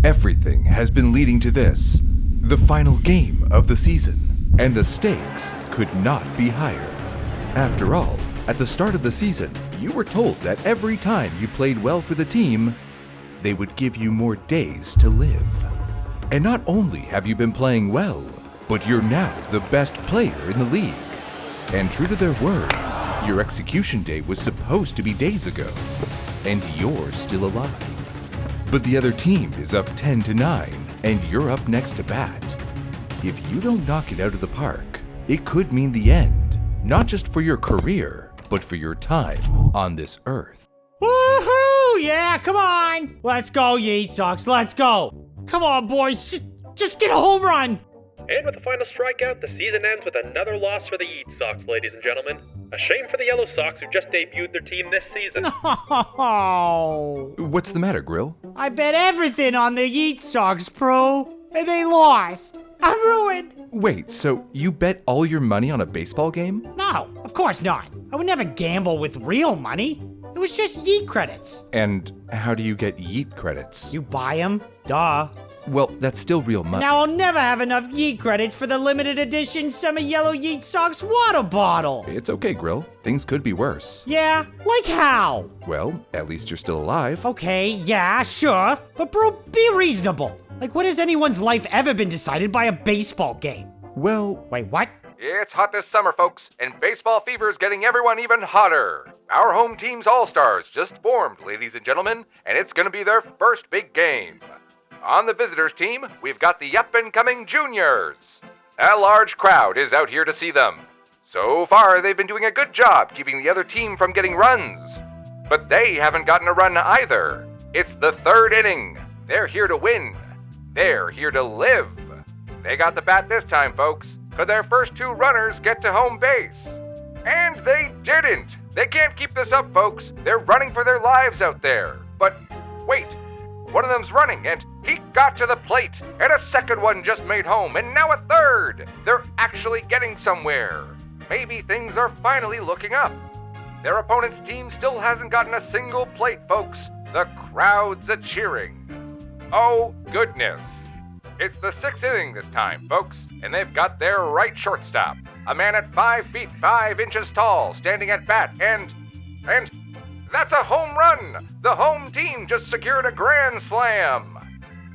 Everything has been leading to this, the final game of the season, and the stakes could not be higher. After all, at the start of the season, you were told that every time you played well for the team, they would give you more days to live. And not only have you been playing well, but you're now the best player in the league. And true to their word, your execution day was supposed to be days ago, and you're still alive. But the other team is up 10-9, and you're up next to bat. If you don't knock it out of the park, it could mean the end, not just for your career, but for your time on this earth. Woohoo! Yeah, come on! Let's go, Yeet Sox, let's go! Come on, boys, just get a home run! And with the final strikeout, the season ends with another loss for the Yeet Sox, ladies and gentlemen. A shame for the Yellow Sox, who just debuted their team this season. No. What's the matter, Grill? I bet everything on the Yeet Sox, bro, and they lost. I'm ruined. Wait, so you bet all your money on a baseball game? No, of course not. I would never gamble with real money. It was just Yeet credits. And how do you get Yeet credits? You buy them? Duh. Well, that's still real money. Now I'll never have enough Yeet credits for the limited edition Summer Yellow Yeet Sox water bottle. It's okay, Grill. Things could be worse. Yeah? Like how? Well, at least you're still alive. Okay, yeah, sure. But bro, be reasonable. Like, when has anyone's life ever been decided by a baseball game? Well, Wait, what? It's hot this summer, folks, and baseball fever's getting everyone even hotter. Our home team's All-Stars just formed, ladies and gentlemen, and it's gonna be their first big game. On the visitors team, we've got the up-and-coming juniors. A large crowd is out here to see them. So far, they've been doing a good job keeping the other team from getting runs. But they haven't gotten a run either. It's the third inning. They're here to win. They're here to live. They got the bat this time, folks. Could their first two runners get to home base? And they didn't. They can't keep this up, folks. They're running for their lives out there. But wait. One of them's running, and he got to the plate, and a second one just made home, and now a third! They're actually getting somewhere. Maybe things are finally looking up. Their opponent's team still hasn't gotten a single plate, folks. The crowd's a-cheering. Oh, goodness. It's the sixth inning this time, folks, and they've got their right shortstop, a man at 5 feet 5 inches tall, standing at bat, and that's a home run! The home team just secured a grand slam!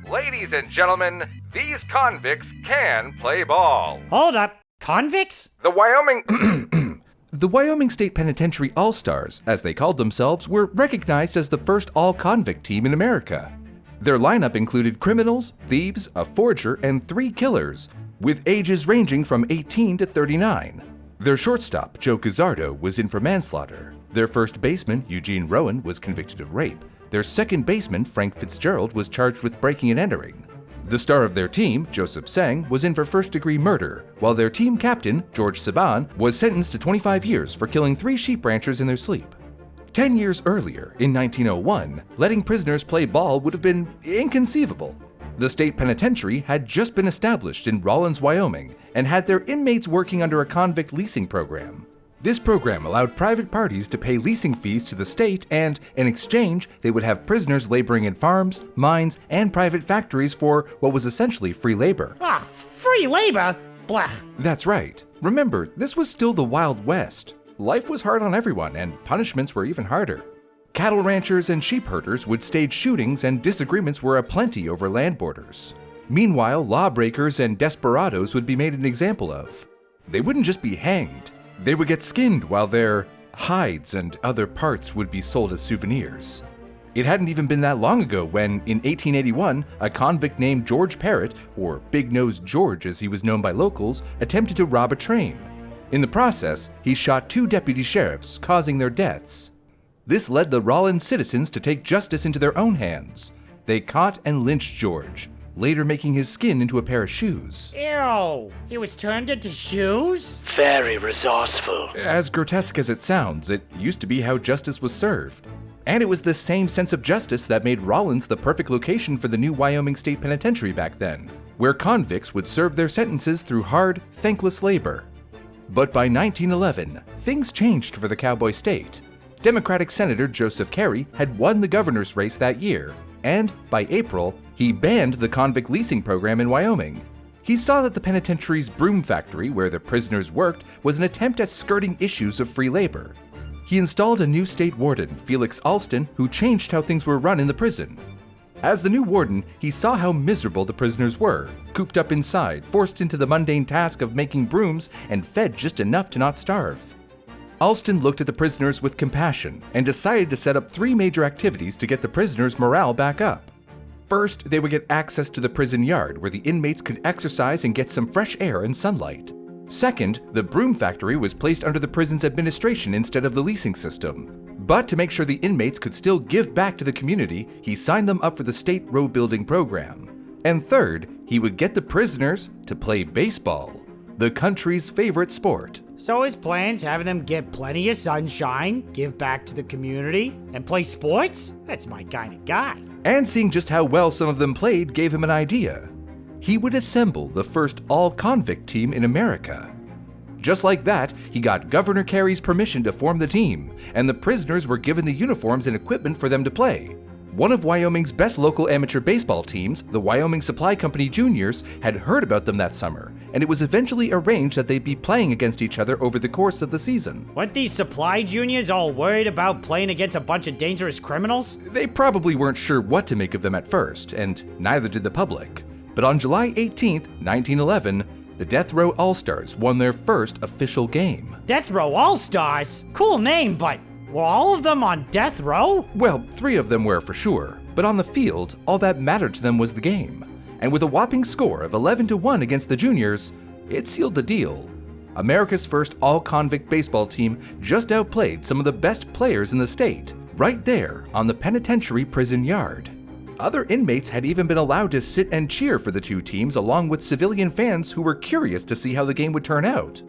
Ladies and gentlemen, these convicts can play ball. Hold up. Convicts? The Wyoming... The Wyoming State Penitentiary All-Stars, as they called themselves, were recognized as the first all-convict team in America. Their lineup included criminals, thieves, a forger, and 3 killers, with ages ranging from 18 to 39. Their shortstop, Joe Gazzardo, was in for manslaughter. Their first baseman, Eugene Rowan, was convicted of rape. Their second baseman, Frank Fitzgerald, was charged with breaking and entering. The star of their team, Joseph Seng, was in for first-degree murder, while their team captain, George Saban, was sentenced to 25 years for killing 3 sheep ranchers in their sleep. 10 years earlier, in 1901, letting prisoners play ball would have been inconceivable. The state penitentiary had just been established in Rawlins, Wyoming, and had their inmates working under a convict leasing program. This program allowed private parties to pay leasing fees to the state, and in exchange, they would have prisoners laboring in farms, mines, and private factories for what was essentially free labor. Free labor? Blah. That's right. Remember, this was still the Wild West. Life was hard on everyone, and punishments were even harder. Cattle ranchers and sheep herders would stage shootings, and disagreements were aplenty over land borders. Meanwhile, lawbreakers and desperados would be made an example of. They wouldn't just be hanged. They would get skinned while their hides and other parts would be sold as souvenirs. It hadn't even been that long ago when, in 1881, a convict named George Parrott, or Big-Nosed George as he was known by locals, attempted to rob a train. In the process, he shot 2 deputy sheriffs, causing their deaths. This led the Rawlins citizens to take justice into their own hands. They caught and lynched George, later making his skin into a pair of shoes. Ew. He was turned into shoes? Very resourceful. As grotesque as it sounds, it used to be how justice was served. And it was this same sense of justice that made Rawlins the perfect location for the new Wyoming State Penitentiary back then, where convicts would serve their sentences through hard, thankless labor. But by 1911, things changed for the Cowboy State. Democratic Senator Joseph Carey had won the governor's race that year, and by April, he banned the convict leasing program in Wyoming. He saw that the penitentiary's broom factory, where the prisoners worked, was an attempt at skirting issues of free labor. He installed a new state warden, Felix Alston, who changed how things were run in the prison. As the new warden, he saw how miserable the prisoners were, cooped up inside, forced into the mundane task of making brooms, and fed just enough to not starve. Alston looked at the prisoners with compassion and decided to set up 3 major activities to get the prisoners' morale back up. First, they would get access to the prison yard where the inmates could exercise and get some fresh air and sunlight. Second, the broom factory was placed under the prison's administration instead of the leasing system. But to make sure the inmates could still give back to the community, he signed them up for the state row building program. And third, he would get the prisoners to play baseball, the country's favorite sport. So his plan's having them get plenty of sunshine, give back to the community, and play sports? That's my kind of guy. And seeing just how well some of them played gave him an idea. He would assemble the first all-convict team in America. Just like that, he got Governor Carey's permission to form the team, and the prisoners were given the uniforms and equipment for them to play. One of Wyoming's best local amateur baseball teams, the Wyoming Supply Company Juniors, had heard about them that summer, and it was eventually arranged that they'd be playing against each other over the course of the season. Weren't these supply juniors all worried about playing against a bunch of dangerous criminals? They probably weren't sure what to make of them at first, and neither did the public. But on July 18th, 1911, the Death Row All-Stars won their first official game. Death Row All-Stars? Cool name, but were all of them on death row? Well, 3 of them were for sure, but on the field, all that mattered to them was the game. And with a whopping score of 11-1 against the juniors, it sealed the deal. America's first all-convict baseball team just outplayed some of the best players in the state, right there on the penitentiary prison yard. Other inmates had even been allowed to sit and cheer for the 2 teams along with civilian fans who were curious to see how the game would turn out.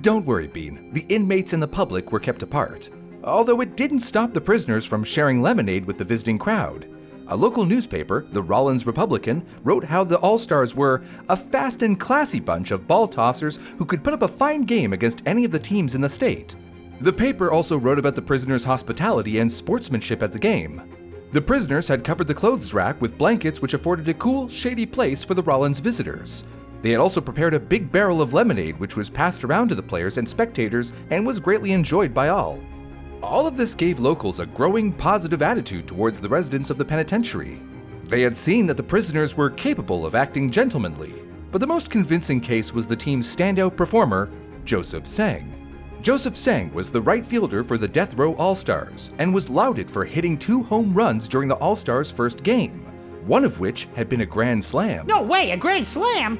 Don't worry, Bean, the inmates and the public were kept apart. Although it didn't stop the prisoners from sharing lemonade with the visiting crowd. A local newspaper, the Rawlins Republican, wrote how the All-Stars were a fast and classy bunch of ball tossers who could put up a fine game against any of the teams in the state. The paper also wrote about the prisoners' hospitality and sportsmanship at the game. The prisoners had covered the clothes rack with blankets which afforded a cool, shady place for the Rawlins visitors. They had also prepared a big barrel of lemonade which was passed around to the players and spectators and was greatly enjoyed by all. All of this gave locals a growing positive attitude towards the residents of the penitentiary. They had seen that the prisoners were capable of acting gentlemanly, but the most convincing case was the team's standout performer, Joseph Seng. Joseph Seng was the right fielder for the Death Row All-Stars and was lauded for hitting 2 home runs during the All-Stars' first game, one of which had been a grand slam. No way, a grand slam?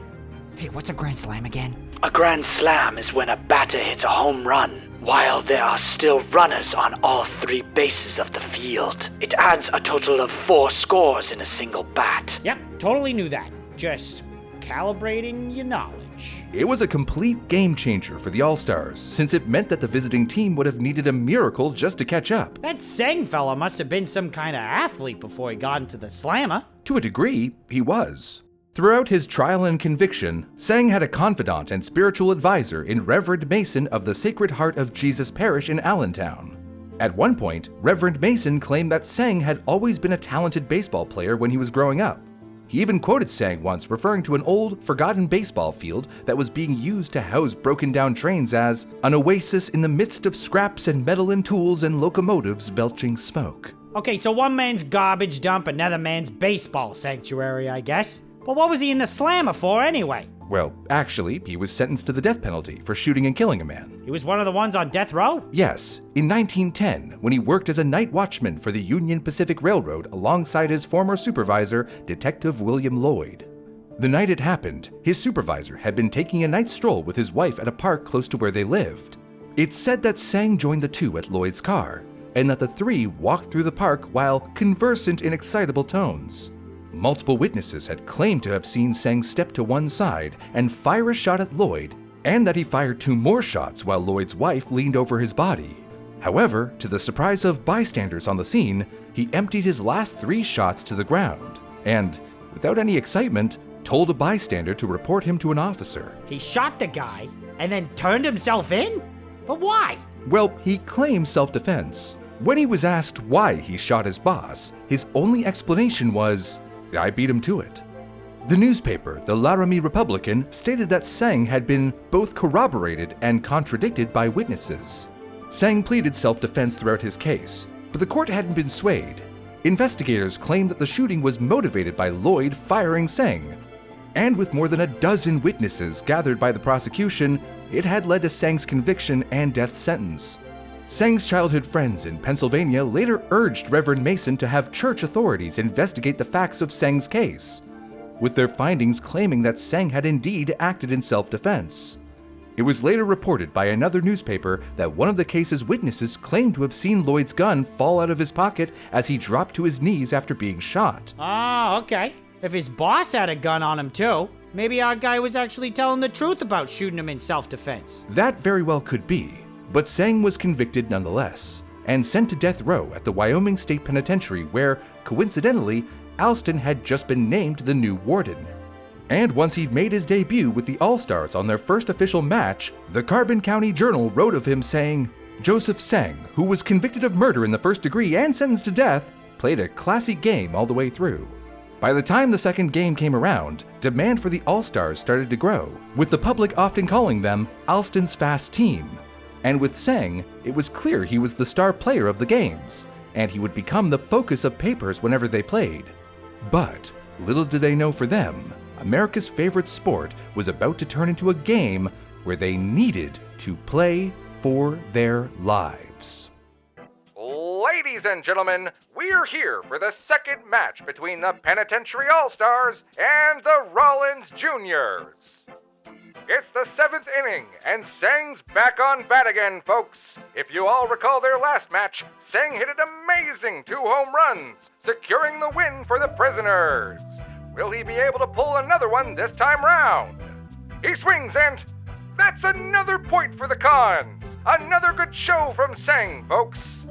Hey, what's a grand slam again? A grand slam is when a batter hits a home run while there are still runners on all 3 bases of the field. It adds a total of 4 scores in a single bat. Yep, totally knew that. Just calibrating your knowledge. It was a complete game changer for the All-Stars, since it meant that the visiting team would have needed a miracle just to catch up. That Seng fella must have been some kind of athlete before he got into the slammer. To a degree, he was. Throughout his trial and conviction, Seng had a confidant and spiritual advisor in Reverend Mason of the Sacred Heart of Jesus Parish in Allentown. At one point, Reverend Mason claimed that Seng had always been a talented baseball player when he was growing up. He even quoted Seng once referring to an old, forgotten baseball field that was being used to house broken-down trains as an oasis in the midst of scraps and metal and tools and locomotives belching smoke. Okay, so one man's garbage dump, another man's baseball sanctuary, I guess. But what was he in the slammer for anyway? Well, actually, he was sentenced to the death penalty for shooting and killing a man. He was one of the ones on death row? Yes, in 1910, when he worked as a night watchman for the Union Pacific Railroad alongside his former supervisor, Detective William Lloyd. The night it happened, his supervisor had been taking a night stroll with his wife at a park close to where they lived. It's said that Seng joined the 2 at Lloyd's car, and that the 3 walked through the park while conversant in excitable tones. Multiple witnesses had claimed to have seen Seng step to one side and fire a shot at Lloyd, and that he fired 2 more shots while Lloyd's wife leaned over his body. However, to the surprise of bystanders on the scene, he emptied his last 3 shots to the ground, and, without any excitement, told a bystander to report him to an officer. He shot the guy and then turned himself in? But why? Well, he claimed self-defense. When he was asked why he shot his boss, his only explanation was, "I beat him to it." The newspaper, the Laramie Republican, stated that Seng had been both corroborated and contradicted by witnesses. Seng pleaded self-defense throughout his case, but the court hadn't been swayed. Investigators claimed that the shooting was motivated by Lloyd firing Seng, and with more than a dozen witnesses gathered by the prosecution, it had led to Seng's conviction and death sentence. Seng's childhood friends in Pennsylvania later urged Reverend Mason to have church authorities investigate the facts of Seng's case, with their findings claiming that Seng had indeed acted in self-defense. It was later reported by another newspaper that one of the case's witnesses claimed to have seen Lloyd's gun fall out of his pocket as he dropped to his knees after being shot. Oh, okay. If his boss had a gun on him too, maybe our guy was actually telling the truth about shooting him in self-defense. That very well could be, but Seng was convicted nonetheless, and sent to death row at the Wyoming State Penitentiary where, coincidentally, Alston had just been named the new warden. And once he'd made his debut with the All-Stars on their first official match, the Carbon County Journal wrote of him saying, "Joseph Seng, who was convicted of murder in the first degree and sentenced to death, played a classy game all the way through." By the time the second game came around, demand for the All-Stars started to grow, with the public often calling them Alston's fast team. And with Seng, it was clear he was the star player of the games, and he would become the focus of papers whenever they played. But little did they know for them, America's favorite sport was about to turn into a game where they needed to play for their lives. Ladies and gentlemen, we're here for the second match between the Penitentiary All-Stars and the Rollins Juniors. It's the 7th inning, and Seng's back on bat again, folks. If you all recall their last match, Seng hit an amazing 2 home runs, securing the win for the prisoners. Will he be able to pull another one this time round? He swings, and that's another point for the Cons. Another good show from Seng, folks.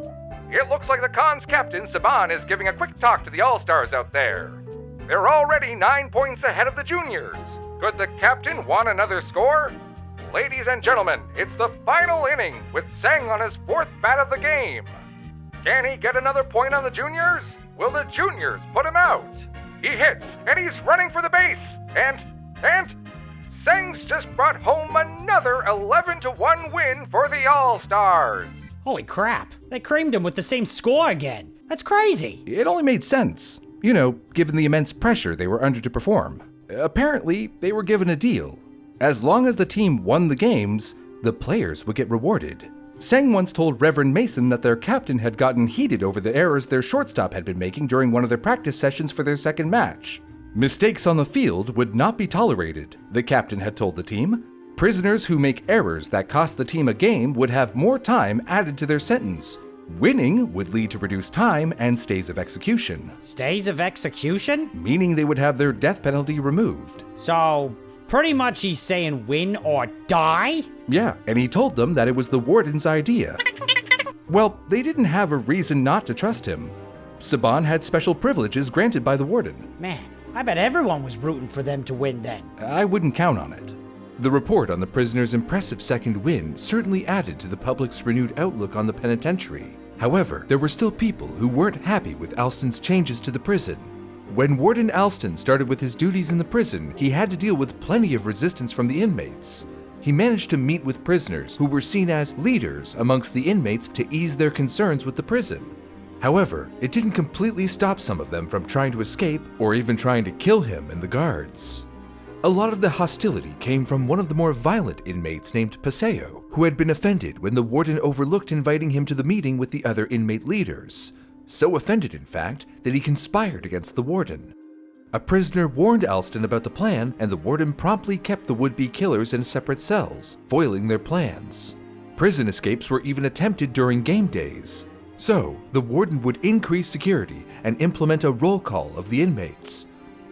It looks like the Cons captain, Saban, is giving a quick talk to the All-Stars out there. They're already 9 points ahead of the juniors. Could the captain want another score? Ladies and gentlemen, it's the final inning with Seng on his 4th bat of the game. Can he get another point on the juniors? Will the juniors put him out? He hits, and he's running for the base, and Seng's just brought home another 11-1 win for the All-Stars. Holy crap, they creamed him with the same score again. That's crazy. It only made sense, given the immense pressure they were under to perform. Apparently, they were given a deal. As long as the team won the games, the players would get rewarded. Seng once told Reverend Mason that their captain had gotten heated over the errors their shortstop had been making during one of their practice sessions for their second match. Mistakes on the field would not be tolerated, the captain had told the team. Prisoners who make errors that cost the team a game would have more time added to their sentence. Winning would lead to reduced time and stays of execution. Stays of execution? Meaning they would have their death penalty removed. So, pretty much he's saying win or die? Yeah, and he told them that it was the warden's idea. Well, they didn't have a reason not to trust him. Saban had special privileges granted by the warden. Man, I bet everyone was rooting for them to win then. I wouldn't count on it. The report on the prisoner's impressive second win certainly added to the public's renewed outlook on the penitentiary. However, there were still people who weren't happy with Alston's changes to the prison. When Warden Alston started with his duties in the prison, he had to deal with plenty of resistance from the inmates. He managed to meet with prisoners who were seen as leaders amongst the inmates to ease their concerns with the prison. However, it didn't completely stop some of them from trying to escape or even trying to kill him and the guards. A lot of the hostility came from one of the more violent inmates named Paseo, who had been offended when the warden overlooked inviting him to the meeting with the other inmate leaders. So offended, in fact, that he conspired against the warden. A prisoner warned Alston about the plan, and the warden promptly kept the would-be killers in separate cells, foiling their plans. Prison escapes were even attempted during game days. So, the warden would increase security and implement a roll call of the inmates.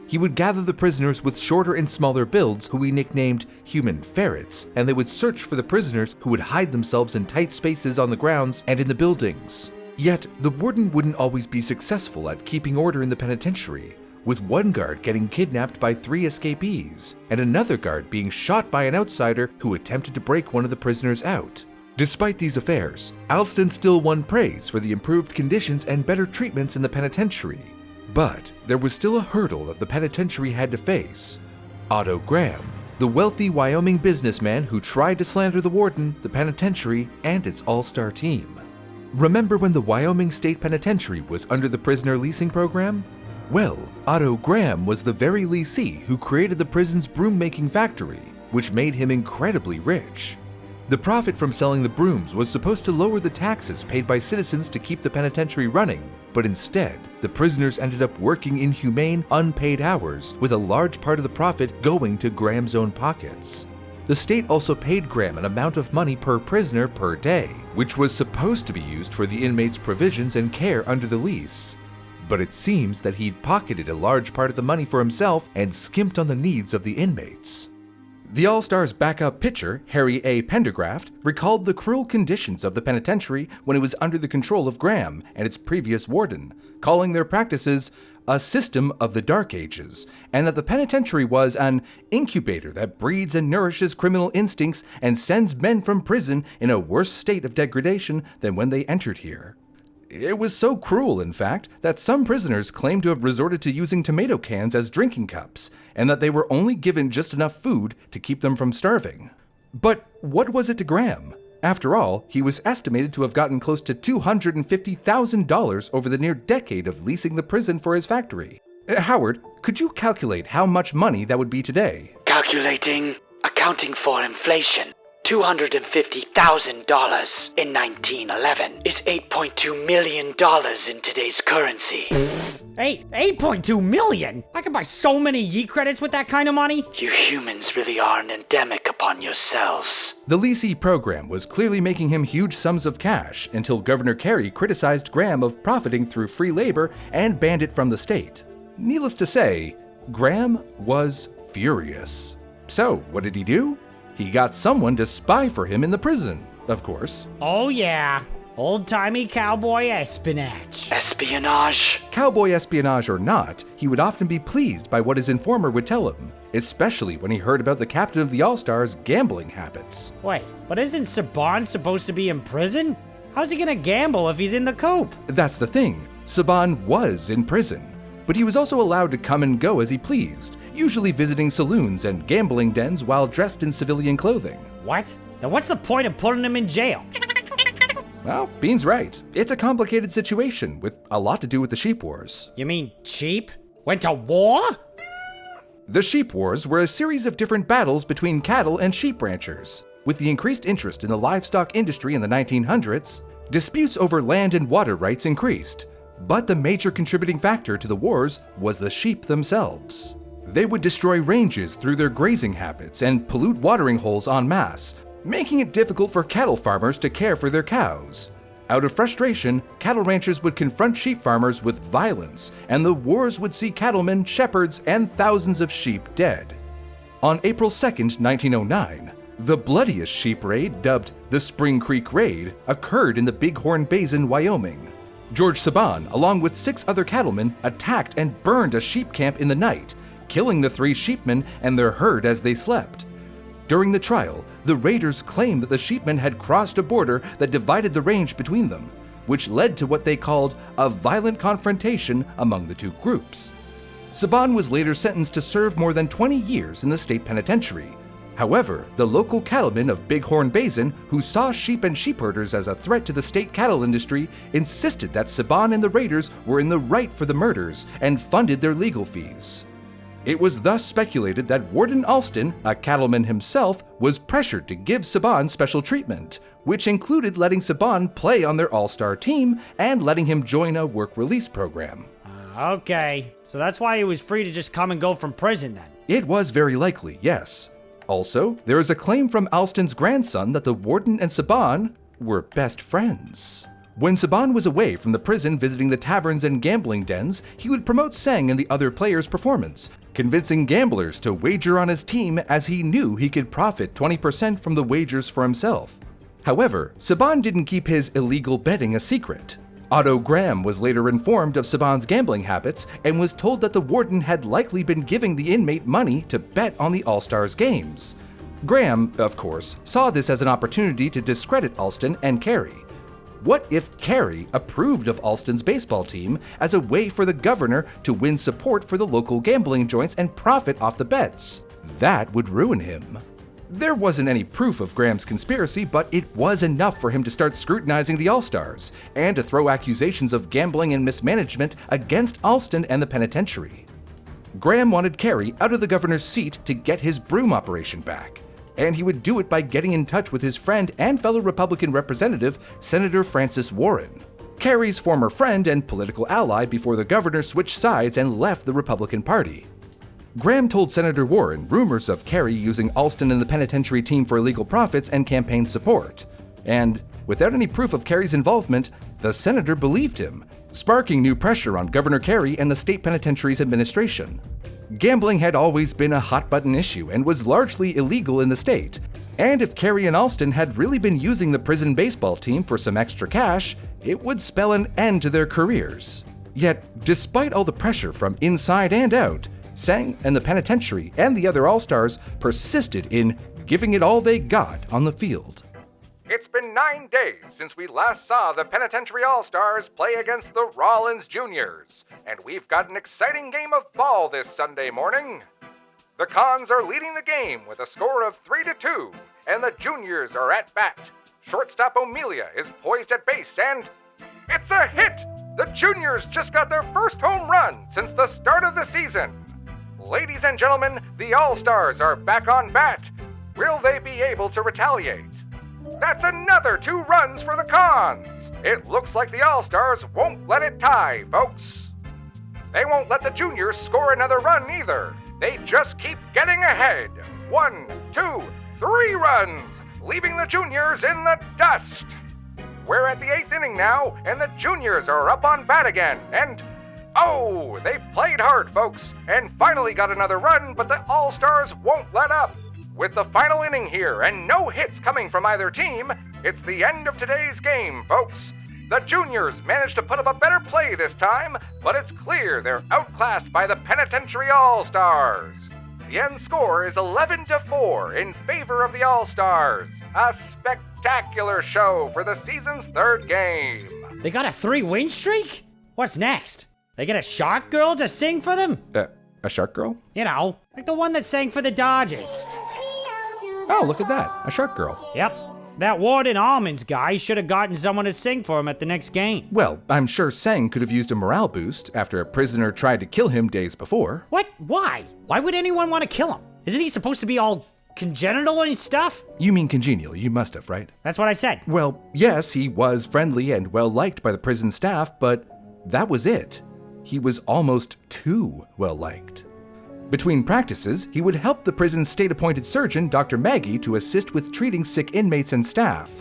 He would gather the prisoners with shorter and smaller builds who he nicknamed human ferrets, and they would search for the prisoners who would hide themselves in tight spaces on the grounds and in the buildings. Yet, the warden wouldn't always be successful at keeping order in the penitentiary, with one guard getting kidnapped by 3 escapees, and another guard being shot by an outsider who attempted to break one of the prisoners out. Despite these affairs, Alston still won praise for the improved conditions and better treatments in the penitentiary. But there was still a hurdle that the penitentiary had to face: Otto Graham, the wealthy Wyoming businessman who tried to slander the warden, the penitentiary, and its all-star team. Remember when the Wyoming State Penitentiary was under the prisoner leasing program? Well, Otto Graham was the very leasee who created the prison's broom-making factory, which made him incredibly rich. The profit from selling the brooms was supposed to lower the taxes paid by citizens to keep the penitentiary running, but instead, the prisoners ended up working inhumane, unpaid hours, with a large part of the profit going to Graham's own pockets. The state also paid Graham an amount of money per prisoner per day, which was supposed to be used for the inmates' provisions and care under the lease. But it seems that he'd pocketed a large part of the money for himself and skimped on the needs of the inmates. The All-Stars backup pitcher, Harry A. Pendergraft, recalled the cruel conditions of the penitentiary when it was under the control of Graham and its previous warden, calling their practices a system of the Dark Ages, and that the penitentiary was an incubator that breeds and nourishes criminal instincts and sends men from prison in a worse state of degradation than when they entered here. It was so cruel, in fact, that some prisoners claimed to have resorted to using tomato cans as drinking cups, and that they were only given just enough food to keep them from starving. But what was it to Graham? After all, he was estimated to have gotten close to $250,000 over the near decade of leasing the prison for his factory. Howard, could you calculate how much money that would be today? Calculating. Accounting for inflation. $250,000 in 1911 is $8.2 million in today's currency. 8.2 million? I could buy so many yeet credits with that kind of money. You humans really are an endemic upon yourselves. The leasee program was clearly making him huge sums of cash until Governor Carey criticized Graham of profiting through free labor and banned it from the state. Needless to say, Graham was furious. So, what did he do? He got someone to spy for him in the prison, of course. Oh yeah, old-timey cowboy espionage. Espionage? Cowboy espionage or not, he would often be pleased by what his informer would tell him, especially when he heard about the captain of the All-Stars' gambling habits. Wait, but isn't Saban supposed to be in prison? How's he gonna gamble if he's in the coop? That's the thing. Saban was in prison, but he was also allowed to come and go as he pleased, usually visiting saloons and gambling dens while dressed in civilian clothing. What? Then what's the point of putting him in jail? Well, Bean's right. It's a complicated situation with a lot to do with the sheep wars. You mean sheep? Went to war? The sheep wars were a series of different battles between cattle and sheep ranchers. With the increased interest in the livestock industry in the 1900s, disputes over land and water rights increased. But the major contributing factor to the wars was the sheep themselves. They would destroy ranges through their grazing habits and pollute watering holes en masse, making it difficult for cattle farmers to care for their cows. Out of frustration, cattle ranchers would confront sheep farmers with violence, and the wars would see cattlemen, shepherds, and thousands of sheep dead. On April 2nd, 1909, the bloodiest sheep raid, dubbed the Spring Creek Raid, occurred in the Bighorn Basin, Wyoming. George Saban, along with 6 other cattlemen, attacked and burned a sheep camp in the night, killing the 3 sheepmen and their herd as they slept. During the trial, the raiders claimed that the sheepmen had crossed a border that divided the range between them, which led to what they called a violent confrontation among the two groups. Saban was later sentenced to serve more than 20 years in the state penitentiary. However, the local cattlemen of Bighorn Basin, who saw sheep and sheep herders as a threat to the state cattle industry, insisted that Saban and the raiders were in the right for the murders and funded their legal fees. It was thus speculated that Warden Alston, a cattleman himself, was pressured to give Saban special treatment, which included letting Saban play on their all-star team and letting him join a work-release program. Okay, so that's why he was free to just come and go from prison then. It was very likely, yes. Also, there is a claim from Alston's grandson that the warden and Saban were best friends. When Saban was away from the prison visiting the taverns and gambling dens, he would promote Seng and the other players' performance, convincing gamblers to wager on his team as he knew he could profit 20% from the wagers for himself. However, Saban didn't keep his illegal betting a secret. Otto Graham was later informed of Saban's gambling habits and was told that the warden had likely been giving the inmate money to bet on the All-Stars games. Graham, of course, saw this as an opportunity to discredit Alston and Carey. What if Carey approved of Alston's baseball team as a way for the governor to win support for the local gambling joints and profit off the bets? That would ruin him. There wasn't any proof of Graham's conspiracy, but it was enough for him to start scrutinizing the All-Stars and to throw accusations of gambling and mismanagement against Alston and the penitentiary. Graham wanted Carey out of the governor's seat to get his broom operation back, and he would do it by getting in touch with his friend and fellow Republican representative, Senator Francis Warren, Carey's former friend and political ally before the governor switched sides and left the Republican Party. Graham told Senator Warren rumors of Carey using Alston and the penitentiary team for illegal profits and campaign support, and without any proof of Carey's involvement, the senator believed him, sparking new pressure on Governor Carey and the state penitentiary's administration. Gambling had always been a hot-button issue and was largely illegal in the state, and if Carey and Alston had really been using the prison baseball team for some extra cash, it would spell an end to their careers. Yet, despite all the pressure from inside and out, Seng and the penitentiary and the other All-Stars persisted in giving it all they got on the field. It's been 9 days since we last saw the Penitentiary All-Stars play against the Rollins Juniors, and we've got an exciting game of ball this Sunday morning. The Cons are leading the game with a score of 3-2, and the Juniors are at bat. Shortstop Amelia is poised at base, and it's a hit! The Juniors just got their first home run since the start of the season. Ladies and gentlemen, the All-Stars are back on bat. Will they be able to retaliate? That's another 2 runs for the Cons. It looks like the All-Stars won't let it tie, folks. They won't let the Juniors score another run either. They just keep getting ahead. 1, 2, 3 runs, leaving the Juniors in the dust. We're at the 8th inning now, and the Juniors are up on bat again, and oh, they played hard, folks, and finally got another run, but the All-Stars won't let up. With the final inning here and no hits coming from either team, it's the end of today's game, folks. The Juniors managed to put up a better play this time, but it's clear they're outclassed by the Penitentiary All-Stars. The end score is 11-4 in favor of the All-Stars. A spectacular show for the season's 3rd game. They got a 3-win streak? What's next? They get a shark girl to sing for them? A shark girl? You know, like the one that sang for the Dodgers. Oh, look at that, a shark girl. Yep. That Warden Almonds guy should have gotten someone to sing for him at the next game. Well, I'm sure Seng could have used a morale boost after a prisoner tried to kill him days before. What? Why? Why would anyone want to kill him? Isn't he supposed to be all congenital and stuff? You mean congenial, you must have, right? That's what I said. Well, yes, he was friendly and well-liked by the prison staff, but that was it. He was almost too well-liked. Between practices, he would help the prison's state-appointed surgeon, Dr. Maggie, to assist with treating sick inmates and staff.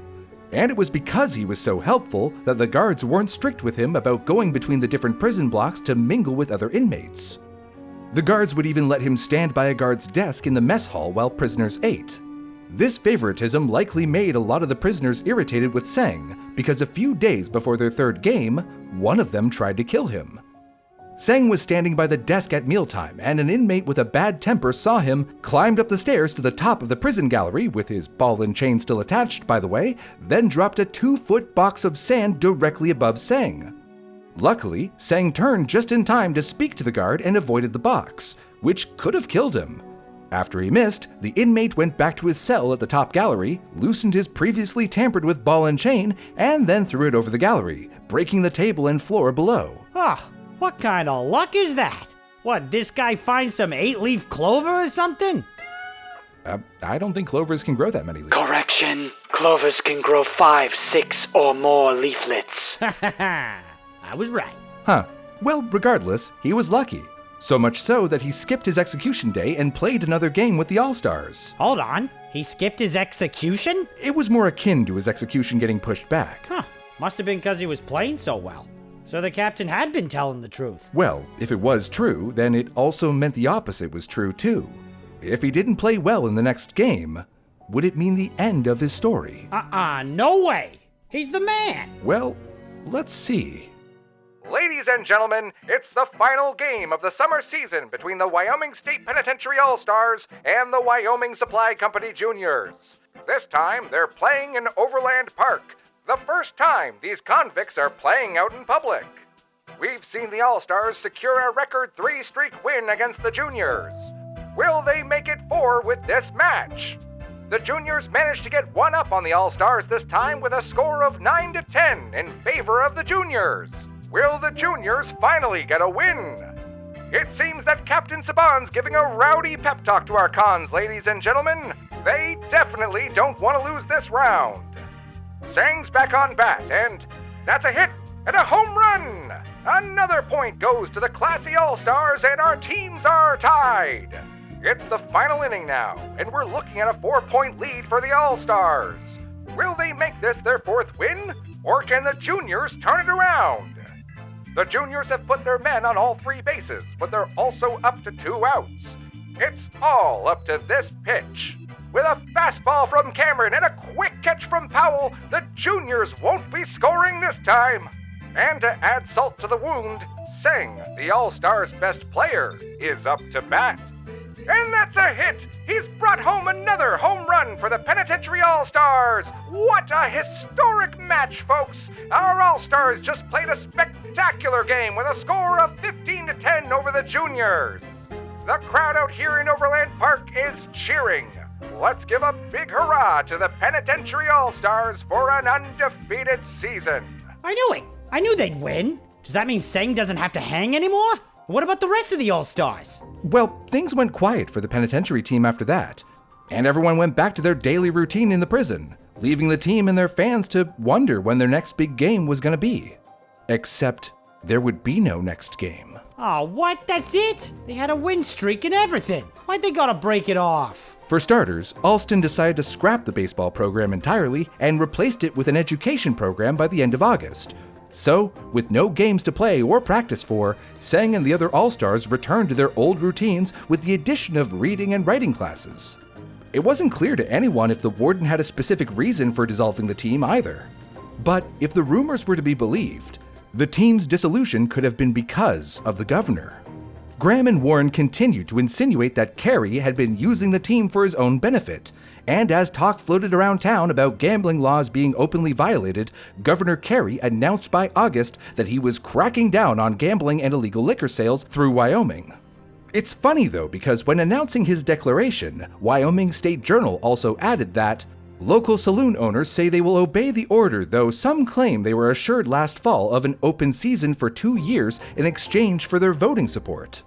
And it was because he was so helpful that the guards weren't strict with him about going between the different prison blocks to mingle with other inmates. The guards would even let him stand by a guard's desk in the mess hall while prisoners ate. This favoritism likely made a lot of the prisoners irritated with Seng, because a few days before their 3rd game, one of them tried to kill him. Seng was standing by the desk at mealtime, and an inmate with a bad temper saw him, climbed up the stairs to the top of the prison gallery, with his ball and chain still attached, by the way, then dropped a 2-foot box of sand directly above Seng. Luckily, Seng turned just in time to speak to the guard and avoided the box, which could have killed him. After he missed, the inmate went back to his cell at the top gallery, loosened his previously tampered with ball and chain, and then threw it over the gallery, breaking the table and floor below. Ah. What kind of luck is that? What, this guy finds some 8-leaf clover or something? I don't think clovers can grow that many leaves. Correction. Clovers can grow 5, 6, or more leaflets. Ha ha ha. I was right. Huh. Well, regardless, he was lucky. So much so that he skipped his execution day and played another game with the All-Stars. Hold on. He skipped his execution? It was more akin to his execution getting pushed back. Huh. Must have been because he was playing so well. So the captain had been telling the truth. Well, if it was true, then it also meant the opposite was true too. If he didn't play well in the next game, would it mean the end of his story? No way! He's the man! Well, let's see. Ladies and gentlemen, it's the final game of the summer season between the Wyoming State Penitentiary All-Stars and the Wyoming Supply Company Juniors. This time, they're playing in Overland Park, the first time these convicts are playing out in public. We've seen the All-Stars secure a record 3-streak win against the Juniors. Will they make it 4 with this match? The Juniors managed to get one up on the All-Stars this time with a score of 9-10 in favor of the Juniors. Will the Juniors finally get a win? It seems that Captain Saban's giving a rowdy pep talk to our cons, ladies and gentlemen. They definitely don't want to lose this round. Seng's back on bat, and that's a hit and a home run! Another point goes to the classy All-Stars, and our teams are tied. It's the final inning now, and we're looking at a 4-point lead for the All-Stars. Will they make this their 4th win, or can the Juniors turn it around? The Juniors have put their men on all 3 bases, but they're also up to 2 outs. It's all up to this pitch. With a fastball from Cameron and a quick catch from Powell, the Juniors won't be scoring this time. And to add salt to the wound, Seng, the All-Stars' best player, is up to bat. And that's a hit! He's brought home another home run for the Penitentiary All-Stars! What a historic match, folks! Our All-Stars just played a spectacular game with a score of 15-10 over the Juniors. The crowd out here in Overland Park is cheering. Let's give a big hurrah to the Penitentiary All-Stars for an undefeated season. I knew it. I knew they'd win. Does that mean Seng doesn't have to hang anymore? What about the rest of the All-Stars? Well, things went quiet for the penitentiary team after that, and everyone went back to their daily routine in the prison, leaving the team and their fans to wonder when their next big game was going to be. Except there would be no next game. Oh, what? That's it? They had a win streak and everything. Why'd they gotta break it off? For starters, Alston decided to scrap the baseball program entirely and replaced it with an education program by the end of August. So, with no games to play or practice for, Seng and the other All-Stars returned to their old routines with the addition of reading and writing classes. It wasn't clear to anyone if the Warden had a specific reason for dissolving the team either. But if the rumors were to be believed, the team's dissolution could have been because of the governor. Graham and Warren continued to insinuate that Carey had been using the team for his own benefit, and as talk floated around town about gambling laws being openly violated, Governor Carey announced by August that he was cracking down on gambling and illegal liquor sales through Wyoming. It's funny though, because when announcing his declaration, Wyoming State Journal also added that local saloon owners say they will obey the order, though some claim they were assured last fall of an open season for 2 years in exchange for their voting support.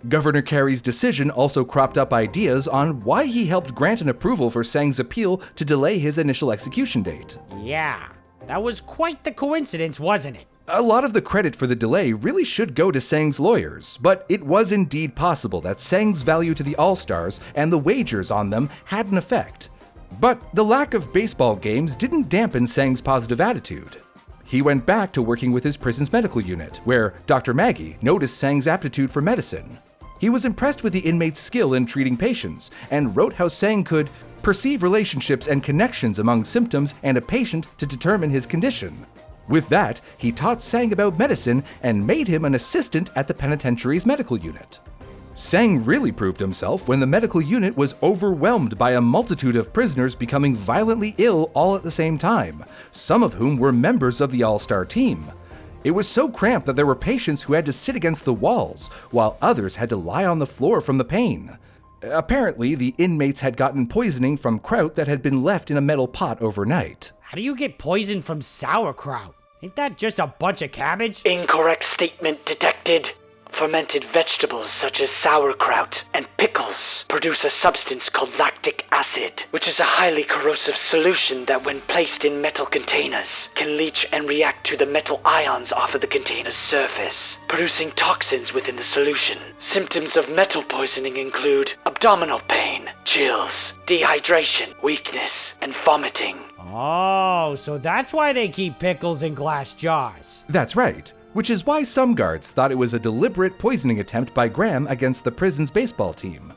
Governor Carey's decision also cropped up ideas on why he helped grant an approval for Seng's appeal to delay his initial execution date. Yeah, that was quite the coincidence, wasn't it? A lot of the credit for the delay really should go to Seng's lawyers, but it was indeed possible that Seng's value to the All-Stars and the wagers on them had an effect. But the lack of baseball games didn't dampen Seng's positive attitude. He went back to working with his prison's medical unit, where Dr. Maggie noticed Seng's aptitude for medicine. He was impressed with the inmate's skill in treating patients, and wrote how Seng could perceive relationships and connections among symptoms and a patient to determine his condition. With that, he taught Seng about medicine and made him an assistant at the penitentiary's medical unit. Seng really proved himself when the medical unit was overwhelmed by a multitude of prisoners becoming violently ill all at the same time, some of whom were members of the All-Star team. It was so cramped that there were patients who had to sit against the walls, while others had to lie on the floor from the pain. Apparently, the inmates had gotten poisoning from kraut that had been left in a metal pot overnight. How do you get poisoned from sauerkraut? Ain't that just a bunch of cabbage? Incorrect statement detected. Fermented vegetables such as sauerkraut and pickles produce a substance called lactic acid, which is a highly corrosive solution that when placed in metal containers can leach and react to the metal ions off of the container's surface, producing toxins within the solution. Symptoms of metal poisoning include abdominal pain, chills, dehydration, weakness, and vomiting. Oh, so that's why they keep pickles in glass jars. That's right. Which is why some guards thought it was a deliberate poisoning attempt by Graham against the prison's baseball team.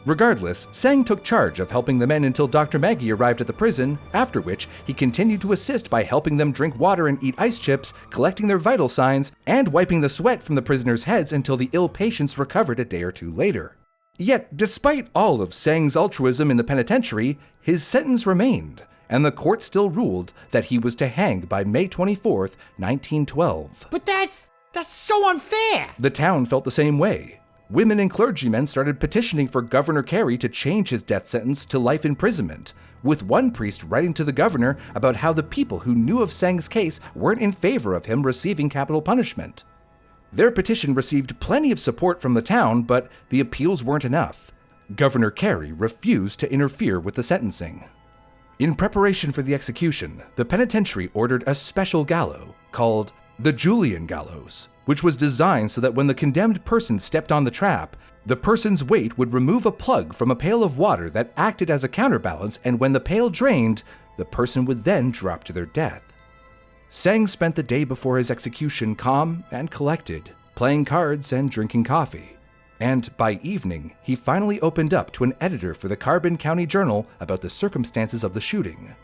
Regardless, Seng took charge of helping the men until Dr. Maggie arrived at the prison, after which he continued to assist by helping them drink water and eat ice chips, collecting their vital signs, and wiping the sweat from the prisoners' heads until the ill patients recovered a day or two later. Yet, despite all of Seng's altruism in the penitentiary, his sentence remained, and the court still ruled that he was to hang by May 24th, 1912. But that's so unfair! The town felt the same way. Women and clergymen started petitioning for Governor Carey to change his death sentence to life imprisonment, with one priest writing to the governor about how the people who knew of Seng's case weren't in favor of him receiving capital punishment. Their petition received plenty of support from the town, but the appeals weren't enough. Governor Carey refused to interfere with the sentencing. In preparation for the execution, the penitentiary ordered a special gallows called the Julian Gallows, which was designed so that when the condemned person stepped on the trap, the person's weight would remove a plug from a pail of water that acted as a counterbalance, and when the pail drained, the person would then drop to their death. Seng spent the day before his execution calm and collected, playing cards and drinking coffee. And by evening, he finally opened up to an editor for the Carbon County Journal about the circumstances of the shooting.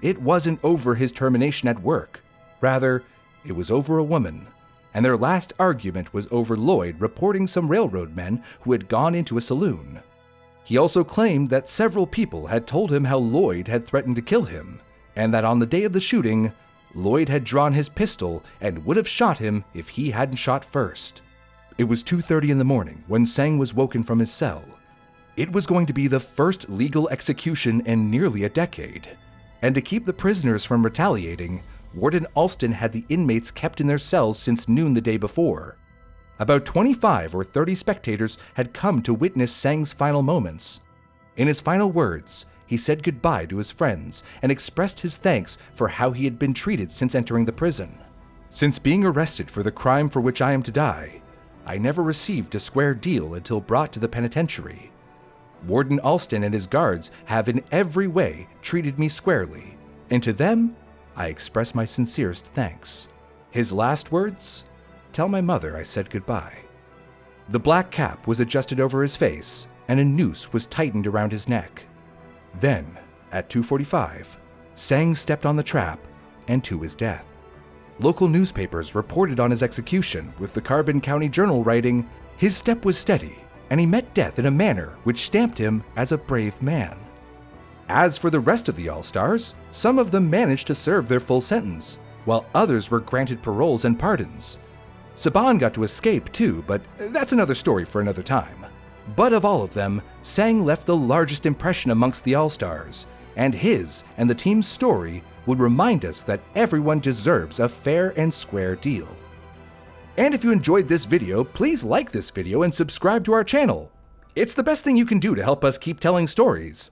It wasn't over his termination at work. Rather, it was over a woman, and their last argument was over Lloyd reporting some railroad men who had gone into a saloon. He also claimed that several people had told him how Lloyd had threatened to kill him, and that on the day of the shooting, Lloyd had drawn his pistol and would have shot him if he hadn't shot first. It was 2:30 in the morning when Seng was woken from his cell. It was going to be the first legal execution in nearly a decade, and to keep the prisoners from retaliating, Warden Alston had the inmates kept in their cells since noon the day before. About 25 or 30 spectators had come to witness Seng's final moments. In his final words, he said goodbye to his friends and expressed his thanks for how he had been treated since entering the prison. Since being arrested for the crime for which I am to die, I never received a square deal until brought to the penitentiary. Warden Alston and his guards have in every way treated me squarely, and to them, I express my sincerest thanks. His last words? Tell my mother I said goodbye. The black cap was adjusted over his face, and a noose was tightened around his neck. Then, at 2:45, Seng stepped on the trap and to his death. Local newspapers reported on his execution, with the Carbon County Journal writing, "His step was steady, and he met death in a manner which stamped him as a brave man." As for the rest of the All-Stars, some of them managed to serve their full sentence, while others were granted paroles and pardons. Saban got to escape too, but that's another story for another time. But of all of them, Seng left the largest impression amongst the All-Stars, and his and the team's story would remind us that everyone deserves a fair and square deal. And if you enjoyed this video, please like this video and subscribe to our channel. It's the best thing you can do to help us keep telling stories.